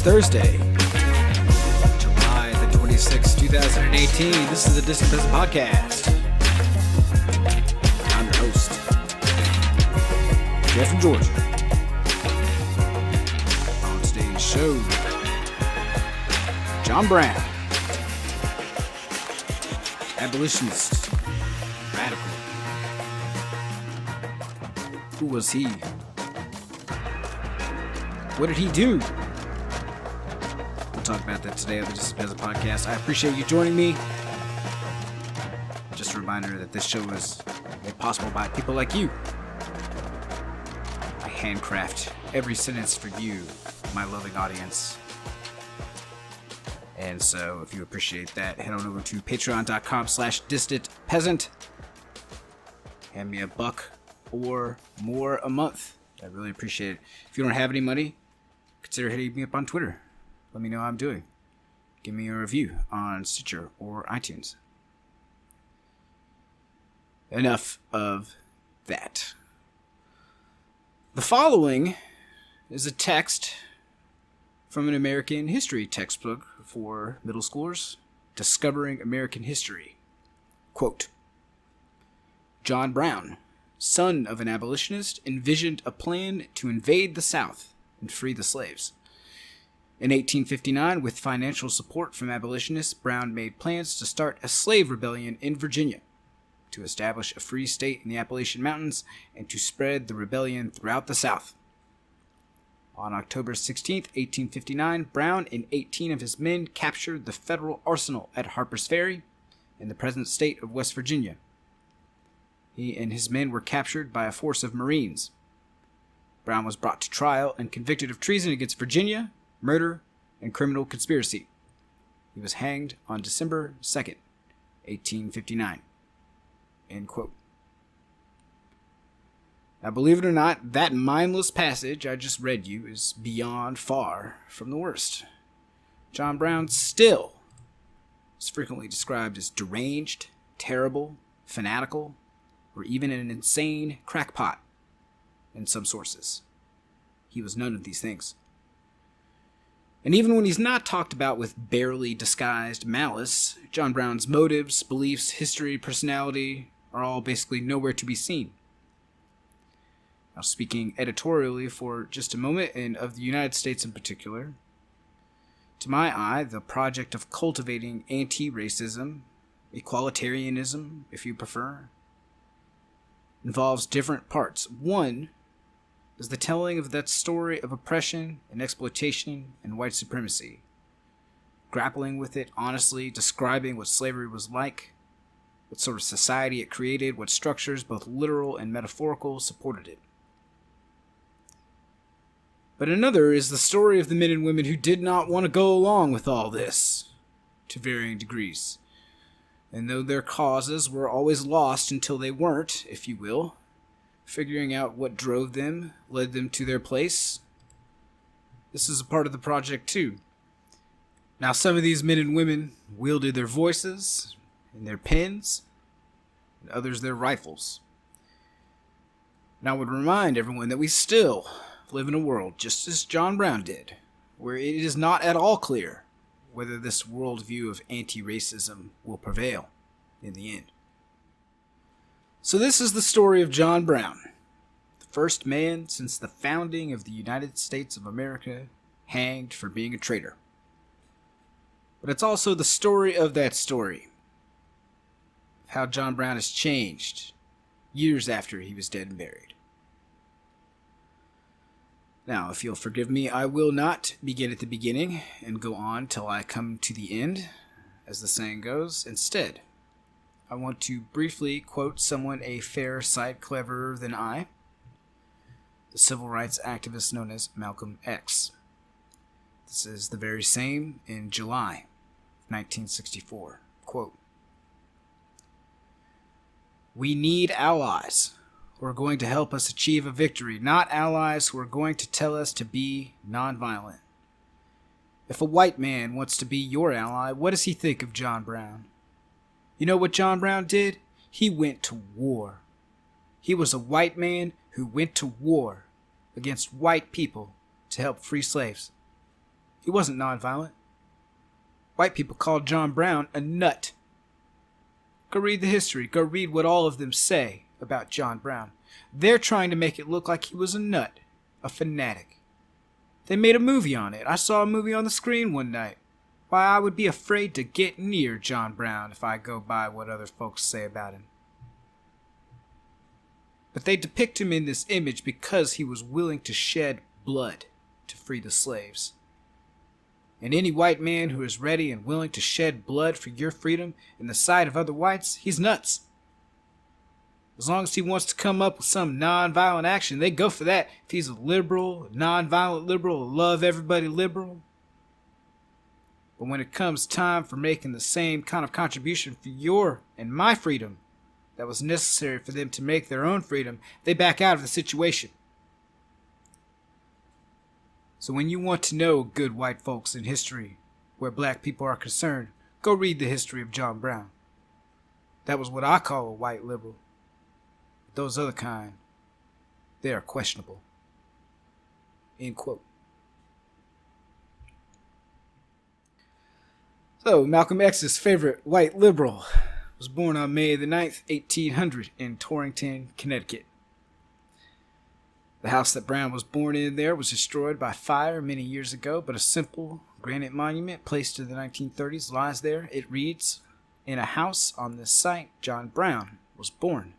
Thursday, July the 26th, 2018. This is the Distant Peasant Podcast. I'm your host, Jeff from Georgia. On today's show, John Brown, abolitionist, radical. Who was he? What did he do? We'll talk about that today on the Distant Peasant Podcast. I appreciate you joining me. Just a reminder that this show is made possible by people like you. I handcraft every sentence for you, my loving audience. And so, if you appreciate that, head on over to patreon.com/distantpeasant. Hand me $1 or more a month. I really appreciate it. If you don't have any money, consider hitting me up on Twitter. Let me know how I'm doing. Give me a review on Stitcher or iTunes. Enough of that. The following is a text from an American history textbook for middle schoolers, Discovering American History. Quote, John Brown, son of an abolitionist, envisioned a plan to invade the South and free the slaves. In 1859, with financial support from abolitionists, Brown made plans to start a slave rebellion in Virginia, to establish a free state in the Appalachian Mountains, and to spread the rebellion throughout the South. On October 16, 1859, Brown and 18 of his men captured the federal arsenal at Harper's Ferry in the present state of West Virginia. He and his men were captured by a force of Marines. Brown was brought to trial and convicted of treason against Virginia, murder, and criminal conspiracy. He was hanged on December 2nd, 1859. End quote. Now, believe it or not, that mindless passage I just read you is beyond far from the worst. John Brown still is frequently described as deranged, terrible, fanatical, or even an insane crackpot in some sources. He was none of these things. And even when he's not talked about with barely disguised malice, John Brown's motives, beliefs, history, personality are all basically nowhere to be seen. Now, speaking editorially for just a moment, and of the United States in particular, to my eye, the project of cultivating anti-racism, equalitarianism, if you prefer, involves different parts. One is the telling of that story of oppression and exploitation and white supremacy, grappling with it honestly, describing what slavery was like, what sort of society it created, what structures, both literal and metaphorical, supported it. But another is the story of the men and women who did not want to go along with all this, to varying degrees. And though their causes were always lost until they weren't, if you will, figuring out what drove them, led them to their place, this is a part of the project too. Now, some of these men and women wielded their voices and their pens, and others their rifles. And I would remind everyone that we still live in a world, just as John Brown did, where it is not at all clear whether this worldview of anti-racism will prevail in the end. So this is the story of John Brown, the first man since the founding of the United States of America hanged for being a traitor. But it's also the story of that story, of how John Brown has changed years after he was dead and buried. Now, if you'll forgive me, I will not begin at the beginning and go on till I come to the end, as the saying goes. Instead, I want to briefly quote someone a fair sight cleverer than I, the civil rights activist known as Malcolm X. This is the very same in July 1964. Quote, "We need allies who are going to help us achieve a victory, not allies who are going to tell us to be nonviolent. If a white man wants to be your ally, what does he think of John Brown? You know what John Brown did? He went to war. He was a white man who went to war against white people to help free slaves. He wasn't nonviolent. White people called John Brown a nut. Go read the history. Go read what all of them say about John Brown. They're trying to make it look like he was a nut, a fanatic. They made a movie on it. I saw a movie on the screen one night. Why, I would be afraid to get near John Brown if I go by what other folks say about him. But they depict him in this image because he was willing to shed blood to free the slaves. And any white man who is ready and willing to shed blood for your freedom in the sight of other whites, he's nuts. As long as he wants to come up with some nonviolent action, they go for that. If he's a liberal, a nonviolent liberal, a love everybody liberal. But when it comes time for making the same kind of contribution for your and my freedom that was necessary for them to make their own freedom, they back out of the situation. So when you want to know good white folks in history where black people are concerned, go read the history of John Brown. That was what I call a white liberal. Those other kind, they are questionable. End quote. So, Malcolm X's favorite white liberal was born on May the 9th, 1800 in Torrington, Connecticut. The house that Brown was born in there was destroyed by fire many years ago, but a simple granite monument placed in the 1930s lies there. It reads, "In a house on this site, John Brown was born.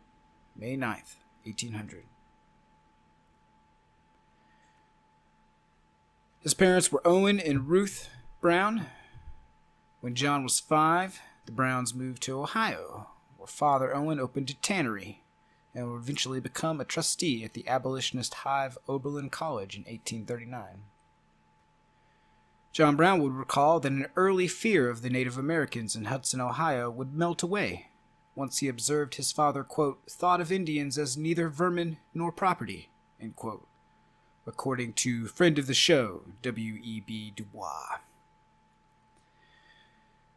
May 9th, 1800. His parents were Owen and Ruth Brown. When John was 5, the Browns moved to Ohio, where Father Owen opened a tannery and would eventually become a trustee at the abolitionist hive Oberlin College in 1839. John Brown would recall that an early fear of the Native Americans in Hudson, Ohio would melt away once he observed his father, quote, thought of Indians as neither vermin nor property, end quote, according to friend of the show, W.E.B. Du Bois.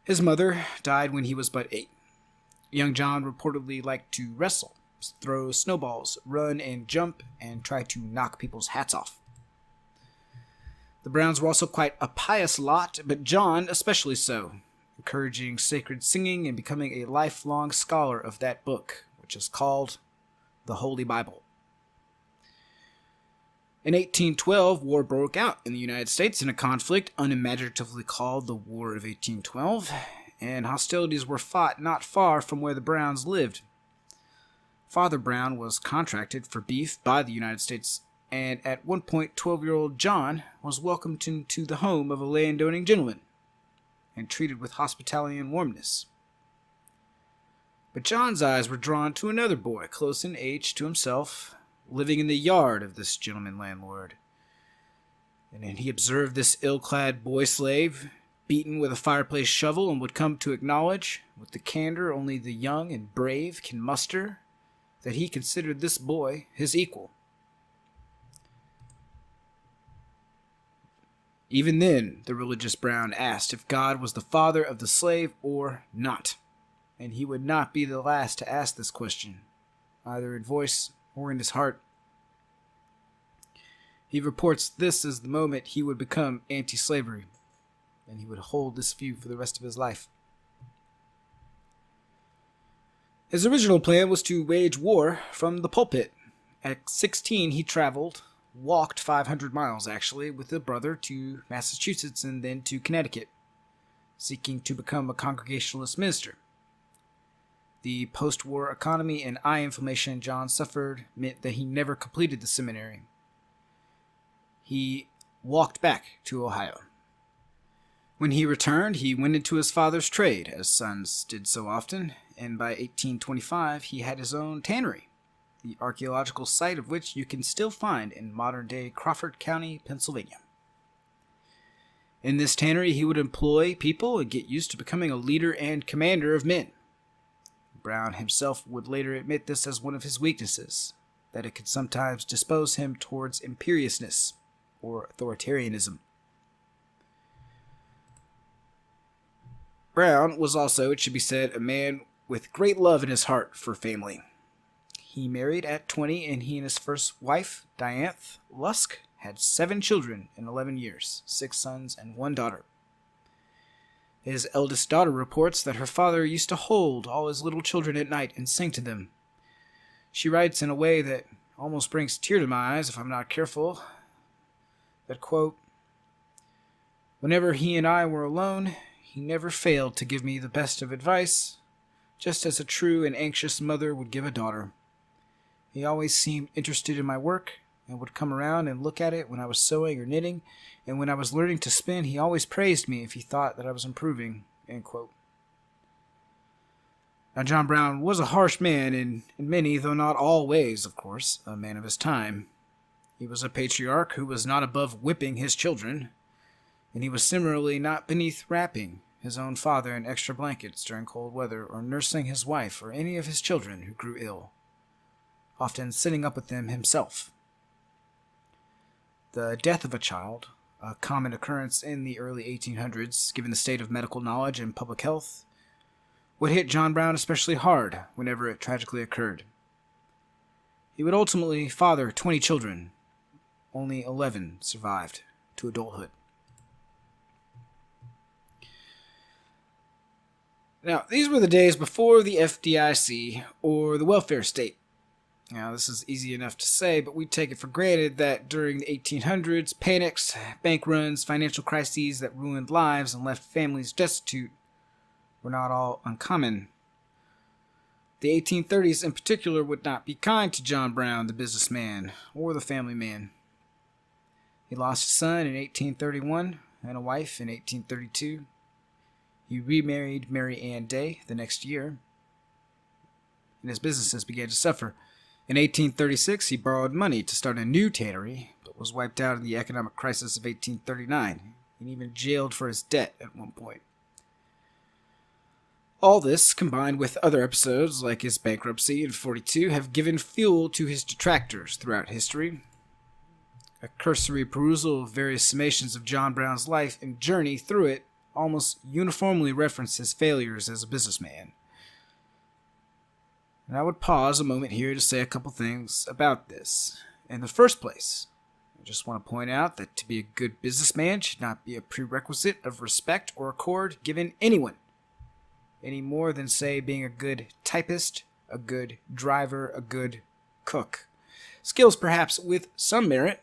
His mother died when he was but 8. Young John reportedly liked to wrestle, throw snowballs, run and jump, and try to knock people's hats off. The Browns were also quite a pious lot, but John especially so, encouraging sacred singing and becoming a lifelong scholar of that book, which is called the Holy Bible. In 1812, war broke out in the United States in a conflict unimaginatively called the War of 1812, and hostilities were fought not far from where the Browns lived. Father Brown was contracted for beef by the United States, and at one point 12-year-old John was welcomed into the home of a landowning gentleman and treated with hospitality and warmness. But John's eyes were drawn to another boy, close in age to himself, living in the yard of this gentleman landlord. And then he observed this ill-clad boy-slave, beaten with a fireplace shovel, and would come to acknowledge, with the candor only the young and brave can muster, that he considered this boy his equal. Even then, the religious Brown asked if God was the father of the slave or not, and he would not be the last to ask this question, either in voice or in his heart. He reports this as the moment he would become anti-slavery, and he would hold this view for the rest of his life. His original plan was to wage war from the pulpit. At 16, he walked 500 miles actually, with a brother to Massachusetts and then to Connecticut, seeking to become a Congregationalist minister. The post-war economy and eye inflammation John suffered meant that he never completed the seminary. He walked back to Ohio. When he returned, he went into his father's trade, as sons did so often, and by 1825 he had his own tannery, the archaeological site of which you can still find in modern-day Crawford County, Pennsylvania. In this tannery, he would employ people and get used to becoming a leader and commander of men. Brown himself would later admit this as one of his weaknesses, that it could sometimes dispose him towards imperiousness or authoritarianism. Brown was also, it should be said, a man with great love in his heart for family. He married at 20, and he and his first wife, Dianthe Lusk, had 7 children in 11 years, 6 sons and 1 daughter. His eldest daughter reports that her father used to hold all his little children at night and sing to them. She writes in a way that almost brings a tear to my eyes if I'm not careful, that, quote, "Whenever he and I were alone, he never failed to give me the best of advice, just as a true and anxious mother would give a daughter. He always seemed interested in my work and would come around and look at it when I was sewing or knitting, and when I was learning to spin, he always praised me if he thought that I was improving," end quote. Now, John Brown was a harsh man in many, though not all ways, of course, a man of his time. He was a patriarch who was not above whipping his children, and he was similarly not beneath wrapping his own father in extra blankets during cold weather, or nursing his wife or any of his children who grew ill, often sitting up with them himself. The death of a child, a common occurrence in the early 1800s, given the state of medical knowledge and public health, would hit John Brown especially hard whenever it tragically occurred. He would ultimately father 20 children. Only 11 survived to adulthood. Now, these were the days before the FDIC or the welfare state. Now, this is easy enough to say, but we take it for granted that during the 1800s, panics, bank runs, financial crises that ruined lives and left families destitute were not all uncommon. The 1830s in particular would not be kind to John Brown, the businessman, or the family man. He lost a son in 1831 and a wife in 1832. He remarried Mary Ann Day the next year, and his businesses began to suffer. In 1836, he borrowed money to start a new tannery, but was wiped out in the economic crisis of 1839, and even jailed for his debt at one point. All this, combined with other episodes like his bankruptcy in 42, have given fuel to his detractors throughout history. A cursory perusal of various summations of John Brown's life and journey through it almost uniformly reference his failures as a businessman. And I would pause a moment here to say a couple things about this. In the first place, I just want to point out that to be a good businessman should not be a prerequisite of respect or accord given anyone, any more than, say, being a good typist, a good driver, a good cook. Skills perhaps with some merit,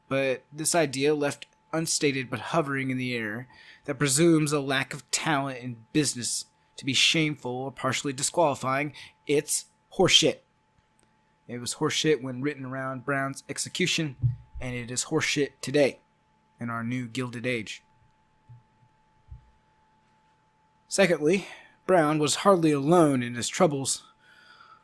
but this idea left unstated but hovering in the air that presumes a lack of talent in business to be shameful or partially disqualifying, it's horseshit. It was horseshit when written around Brown's execution, and it is horseshit today in our new Gilded Age. Secondly, Brown was hardly alone in his troubles.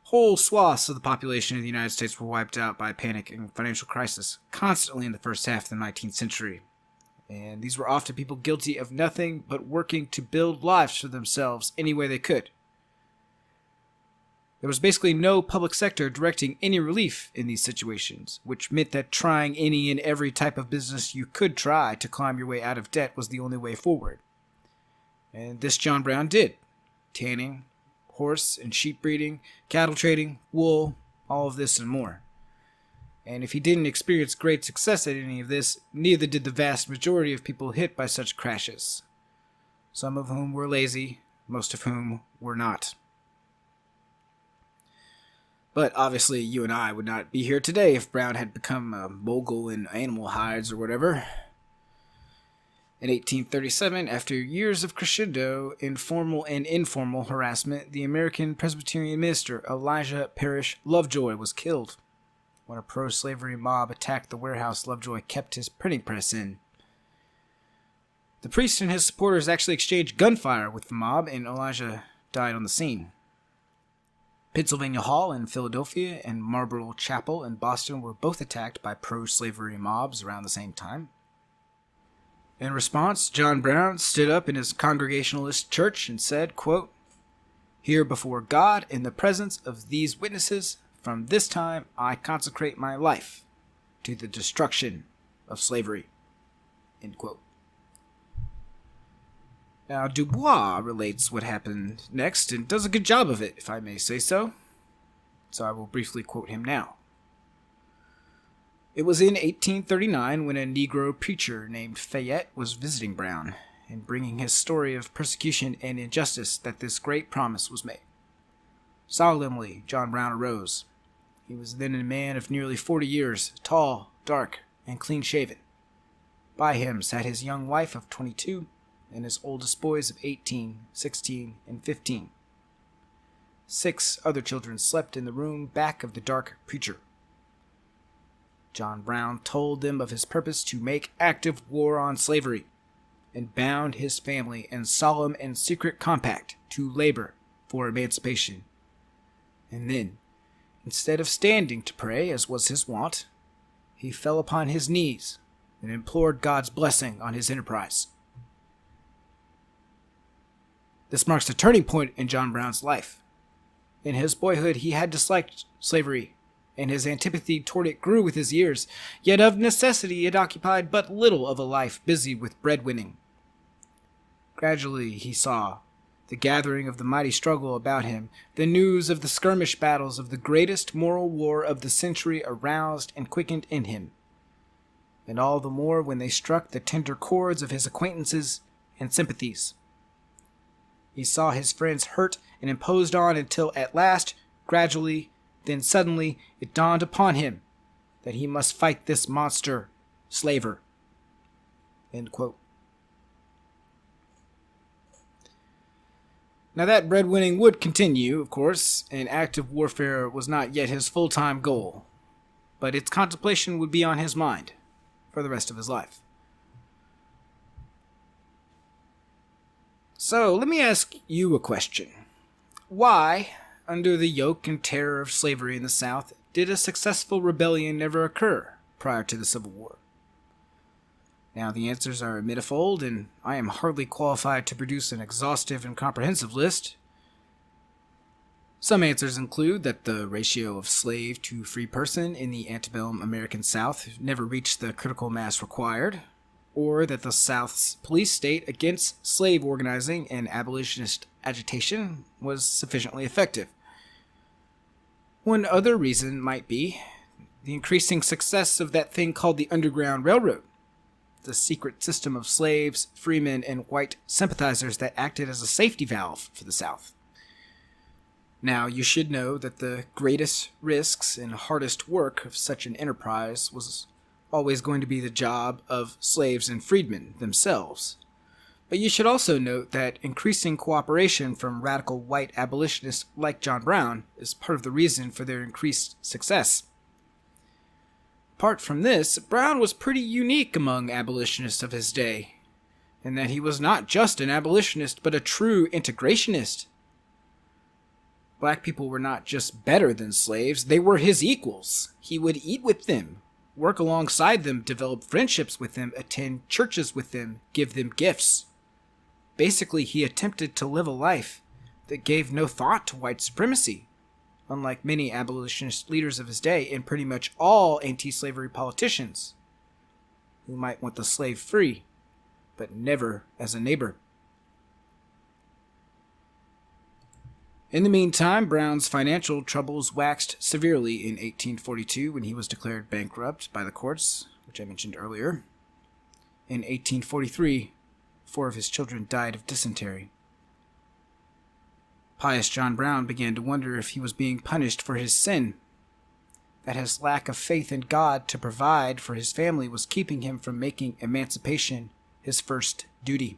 Whole swaths of the population of the United States were wiped out by panic and financial crisis constantly in the first half of the 19th century. And these were often people guilty of nothing but working to build lives for themselves any way they could. There was basically no public sector directing any relief in these situations, which meant that trying any and every type of business you could try to climb your way out of debt was the only way forward. And this John Brown did. Tanning, horse and sheep breeding, cattle trading, wool, all of this and more. And if he didn't experience great success at any of this, neither did the vast majority of people hit by such crashes. Some of whom were lazy, most of whom were not. But obviously you and I would not be here today if Brown had become a mogul in animal hides or whatever. In 1837, after years of crescendo in formal and informal harassment, the American Presbyterian minister Elijah Parrish Lovejoy was killed when a pro-slavery mob attacked the warehouse Lovejoy kept his printing press in. The priest and his supporters actually exchanged gunfire with the mob, and Elijah died on the scene. Pennsylvania Hall in Philadelphia and Marlborough Chapel in Boston were both attacked by pro-slavery mobs around the same time. In response, John Brown stood up in his Congregationalist church and said, quote, "Here before God, in the presence of these witnesses, from this time I consecrate my life to the destruction of slavery." End quote. Now, Dubois relates what happened next and does a good job of it, if I may say so. So I will briefly quote him now. It was in 1839 when a Negro preacher named Fayette was visiting Brown and bringing his story of persecution and injustice that this great promise was made. Solemnly, John Brown arose. He was then a man of nearly 40 years, tall, dark, and clean-shaven. By him sat his young wife of 22 and his oldest boys of 18, 16, and 15. 6 other children slept in the room back of the dark preacher. John Brown told them of his purpose to make active war on slavery, and bound his family in solemn and secret compact to labor for emancipation. And then, instead of standing to pray, as was his wont, he fell upon his knees and implored God's blessing on his enterprise. This marks a turning point in John Brown's life. In his boyhood, he had disliked slavery, and his antipathy toward it grew with his years, yet of necessity it occupied but little of a life busy with breadwinning. Gradually he saw the gathering of the mighty struggle about him, the news of the skirmish battles of the greatest moral war of the century aroused and quickened in him, and all the more when they struck the tender chords of his acquaintances and sympathies. He saw his friends hurt and imposed on until at last, gradually, then suddenly, it dawned upon him that he must fight this monster, slaver. End quote. Now that breadwinning would continue, of course, and active warfare was not yet his full-time goal, but its contemplation would be on his mind for the rest of his life. So, let me ask you a question. Why, under the yoke and terror of slavery in the South, did a successful rebellion never occur prior to the Civil War? Now, the answers are manifold, and I am hardly qualified to produce an exhaustive and comprehensive list. Some answers include that the ratio of slave to free person in the antebellum American South never reached the critical mass required, or that the South's police state against slave organizing and abolitionist agitation was sufficiently effective. One other reason might be the increasing success of that thing called the Underground Railroad, the secret system of slaves, freemen, and white sympathizers that acted as a safety valve for the South. Now, you should know that the greatest risks and hardest work of such an enterprise was always going to be the job of slaves and freedmen themselves. But you should also note that increasing cooperation from radical white abolitionists like John Brown is part of the reason for their increased success. Apart from this, Brown was pretty unique among abolitionists of his day, in that he was not just an abolitionist, but a true integrationist. Black people were not just better than slaves, they were his equals. He would eat with them, work alongside them, develop friendships with them, attend churches with them, give them gifts. Basically, he attempted to live a life that gave no thought to white supremacy, unlike many abolitionist leaders of his day and pretty much all anti-slavery politicians who might want the slave free, but never as a neighbor. In the meantime, Brown's financial troubles waxed severely in 1842 when he was declared bankrupt by the courts, which I mentioned earlier. In 1843, 4 of his children died of dysentery. Pious John Brown began to wonder if he was being punished for his sin, that his lack of faith in God to provide for his family was keeping him from making emancipation his first duty.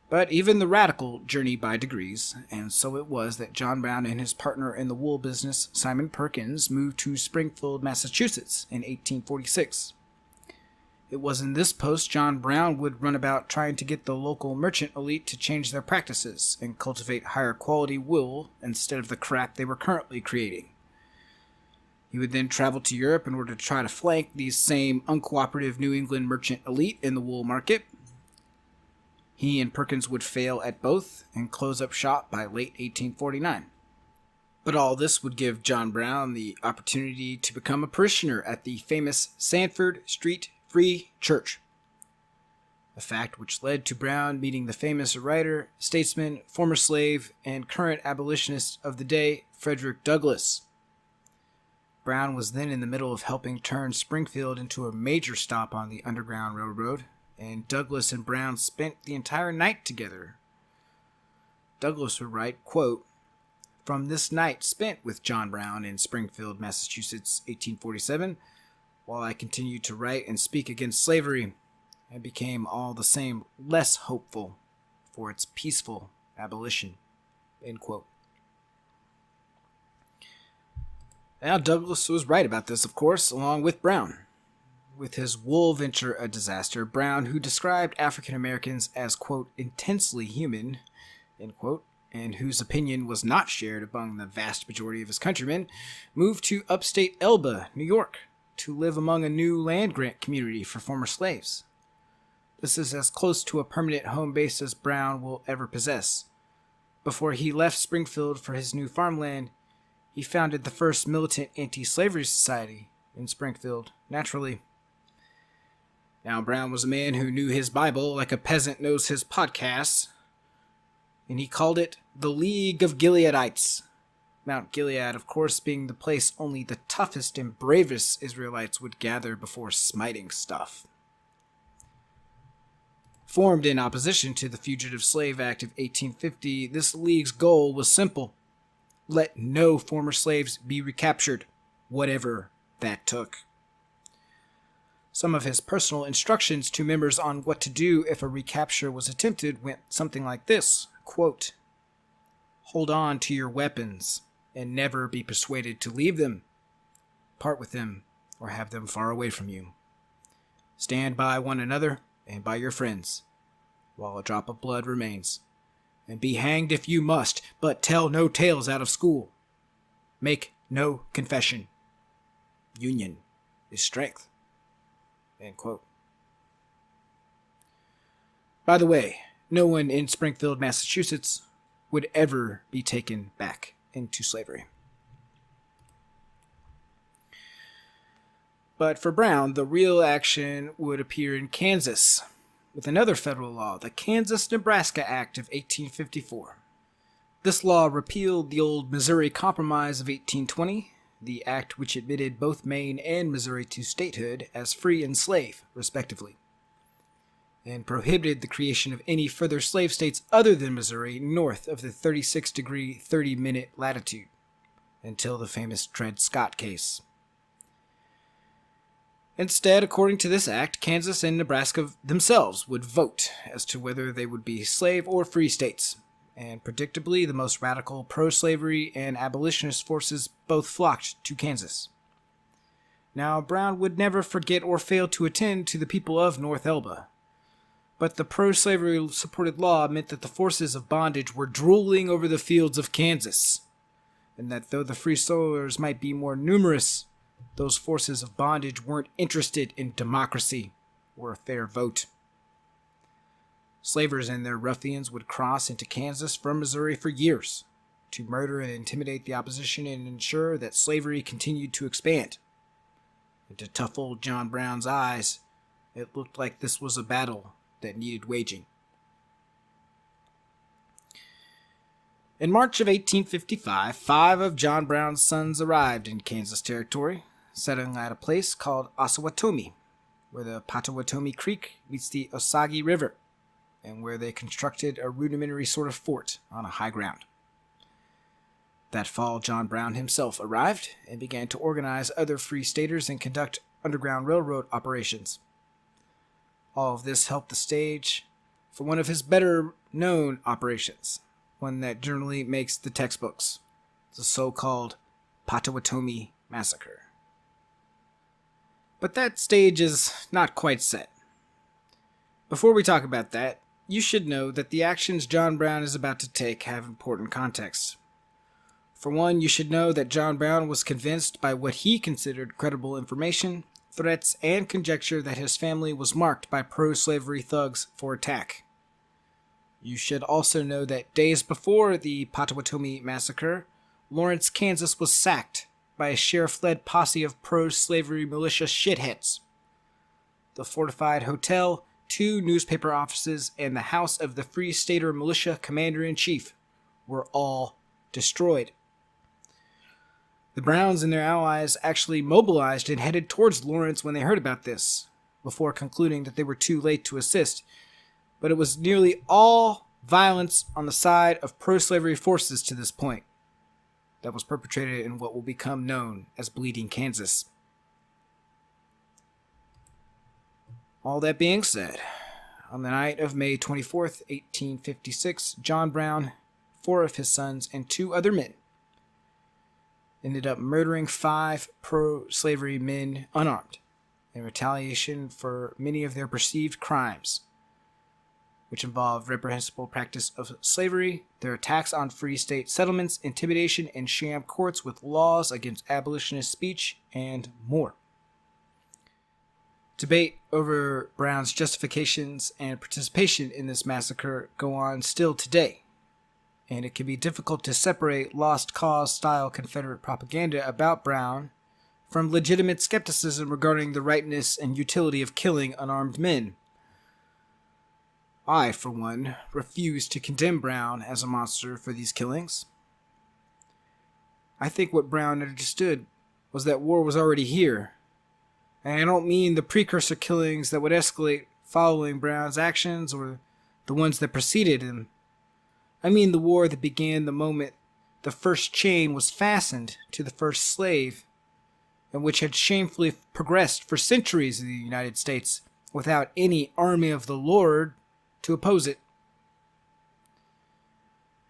But even the radical journeyed by degrees, and so it was that John Brown and his partner in the wool business, Simon Perkins, moved to Springfield, Massachusetts in 1846. It was in this post John Brown would run about trying to get the local merchant elite to change their practices and cultivate higher quality wool instead of the crap they were currently creating. He would then travel to Europe in order to try to flank these same uncooperative New England merchant elite in the wool market. He and Perkins would fail at both and close up shop by late 1849. But all this would give John Brown the opportunity to become a parishioner at the famous Sanford Street Free Church, a fact which led to Brown meeting the famous writer, statesman, former slave, and current abolitionist of the day, Frederick Douglass. Brown was then in the middle of helping turn Springfield into a major stop on the Underground Railroad, and Douglas and Brown spent the entire night together. Douglas would write, quote, "From this night spent with John Brown in Springfield, Massachusetts, 1847, while I continued to write and speak against slavery, I became all the same less hopeful for its peaceful abolition." End quote. Now, Douglas was right about this, of course, along with Brown. With his wool venture a disaster, Brown, who described African Americans as, quote, "intensely human," end quote, and whose opinion was not shared among the vast majority of his countrymen, moved to upstate Elba, New York, to live among a new land-grant community for former slaves. This is as close to a permanent home base as Brown will ever possess. Before he left Springfield for his new farmland, he founded the first militant anti-slavery society in Springfield, naturally. Now, Brown was a man who knew his Bible like a peasant knows his podcasts, and he called it the League of Gileadites. Mount Gilead, of course, being the place only the toughest and bravest Israelites would gather before smiting stuff. Formed in opposition to the Fugitive Slave Act of 1850, this league's goal was simple: let no former slaves be recaptured, whatever that took. Some of his personal instructions to members on what to do if a recapture was attempted went something like this, quote, "Hold on to your weapons and never be persuaded to leave them. Part with them or have them far away from you. Stand by one another and by your friends while a drop of blood remains. And be hanged if you must, but tell no tales out of school. Make no confession. Union is strength." End quote. By the way, no one in Springfield, Massachusetts would ever be taken back into slavery. But for Brown, the real action would appear in Kansas, with another federal law, the Kansas-Nebraska Act of 1854. This law repealed the old Missouri Compromise of 1820, the act which admitted both Maine and Missouri to statehood as free and slave, respectively, and prohibited the creation of any further slave states other than Missouri north of the 36-degree 30-minute latitude, until the famous Dred Scott case. Instead, according to this act, Kansas and Nebraska themselves would vote as to whether they would be slave or free states, and predictably the most radical pro-slavery and abolitionist forces both flocked to Kansas. Now, Brown would never forget or fail to attend to the people of North Elba, but the pro-slavery supported law meant that the forces of bondage were drooling over the fields of Kansas, and that though the free soilers might be more numerous, those forces of bondage weren't interested in democracy or a fair vote. Slavers and their ruffians would cross into Kansas from Missouri for years to murder and intimidate the opposition and ensure that slavery continued to expand. And to tough old John Brown's eyes, it looked like this was a battle that needed waging. In March of 1855, 5 of John Brown's sons arrived in Kansas Territory, settling at a place called Osawatomie, where the Potawatomi Creek meets the Osage River, and where they constructed a rudimentary sort of fort on a high ground. That fall, John Brown himself arrived and began to organize other free staters and conduct Underground Railroad operations. All of this helped the stage for one of his better-known operations, one that generally makes the textbooks, the so-called Potawatomi Massacre. But that stage is not quite set. Before we talk about that, you should know that the actions John Brown is about to take have important context. For one, you should know that John Brown was convinced by what he considered credible information, threats, and conjecture that his family was marked by pro-slavery thugs for attack. You should also know that days before the Potawatomi Massacre, Lawrence, Kansas was sacked by a sheriff-led posse of pro-slavery militia shitheads. The fortified hotel, 2 newspaper offices, and the house of the Free Stater Militia Commander-in-Chief were all destroyed. The Browns and their allies actually mobilized and headed towards Lawrence when they heard about this, before concluding that they were too late to assist. But it was nearly all violence on the side of pro-slavery forces to this point that was perpetrated in what will become known as Bleeding Kansas. All that being said, on the night of May 24th, 1856, John Brown, 4 of his sons, and 2 other men ended up murdering 5 pro-slavery men unarmed in retaliation for many of their perceived crimes, which involved reprehensible practice of slavery, their attacks on free state settlements, intimidation, and sham courts with laws against abolitionist speech, and more. Debate over Brown's justifications and participation in this massacre go on still today, and it can be difficult to separate lost cause-style Confederate propaganda about Brown from legitimate skepticism regarding the rightness and utility of killing unarmed men. I, for one, refuse to condemn Brown as a monster for these killings. I think what Brown understood was that war was already here. And I don't mean the precursor killings that would escalate following Brown's actions or the ones that preceded him. I mean the war that began the moment the first chain was fastened to the first slave, and which had shamefully progressed for centuries in the United States without any army of the Lord to oppose it.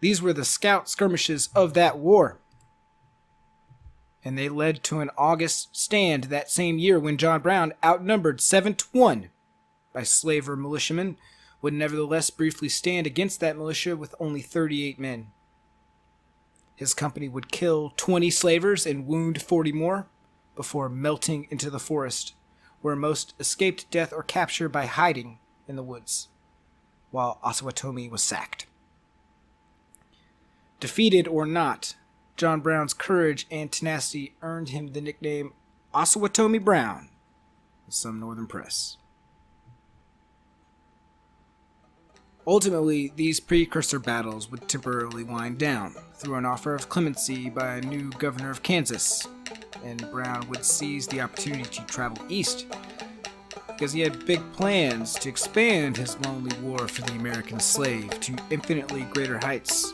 These were the scout skirmishes of that war, and they led to an August stand that same year when John Brown, outnumbered 7-1 by slaver militiamen, would nevertheless briefly stand against that militia with only 38 men. His company would kill 20 slavers and wound 40 more before melting into the forest, where most escaped death or capture by hiding in the woods, while Osawatomie was sacked. Defeated or not, John Brown's courage and tenacity earned him the nickname Osawatomie Brown in some northern press. Ultimately, these precursor battles would temporarily wind down through an offer of clemency by a new governor of Kansas, and Brown would seize the opportunity to travel east because he had big plans to expand his lonely war for the American slave to infinitely greater heights.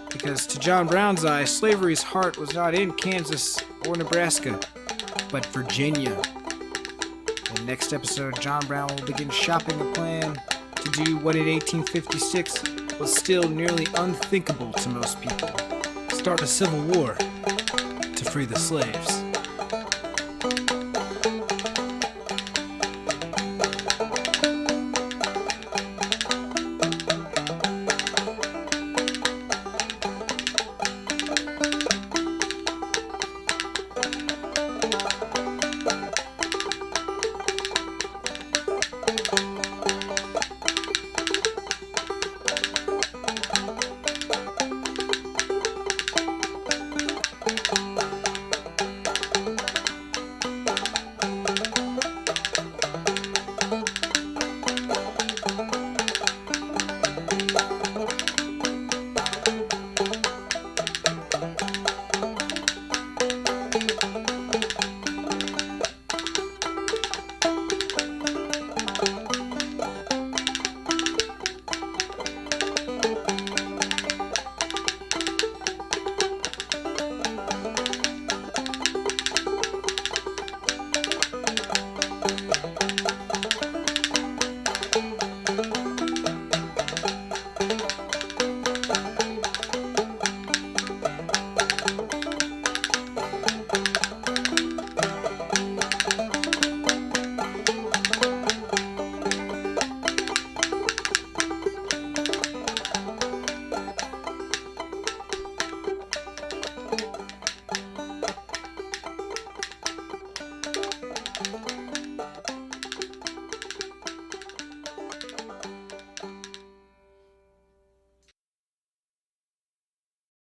Because to John Brown's eye, slavery's heart was not in Kansas or Nebraska, but Virginia. In the next episode, John Brown will begin shopping a plan to do what in 1856 was still nearly unthinkable to most people: start a civil war to free the slaves.